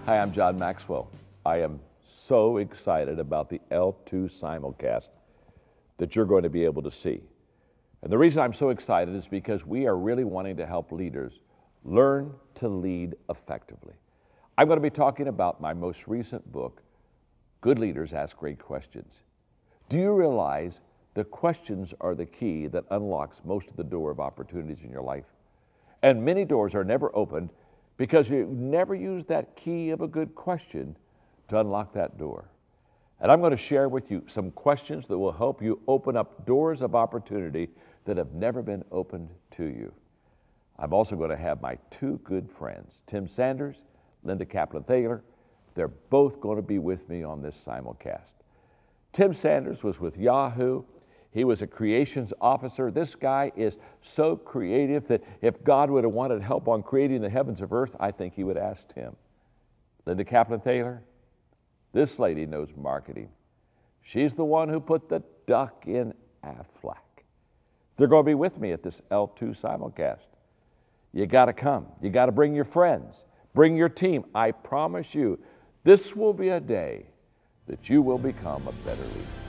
Hi, I'm John Maxwell. I am so excited about the L2 simulcast that you're going to be able to see. And the reason I'm so excited is because we are really wanting to help leaders learn to lead effectively. I'm going to be talking about my most recent book, Good Leaders Ask Great Questions. Do you realize the questions are the key that unlocks most of the door of opportunities in your life? And many doors are never opened because you never use that key of a good question to unlock that door. And I'm going to share with you some questions that will help you open up doors of opportunity that have never been opened to you. I'm also going to have my two good friends, Tim Sanders, Linda Kaplan-Thaler. They're both going to be with me on this simulcast. Tim Sanders was with Yahoo. He was a creations officer. This guy is so creative that if God would have wanted help on creating the heavens of earth, I think he would ask Tim. Linda Kaplan-Thaler, this lady knows marketing. She's the one who put the duck in Aflac. They're going to be with me at this L2 simulcast. You got to come. You got to bring your friends. Bring your team. I promise you, this will be a day that you will become a better leader.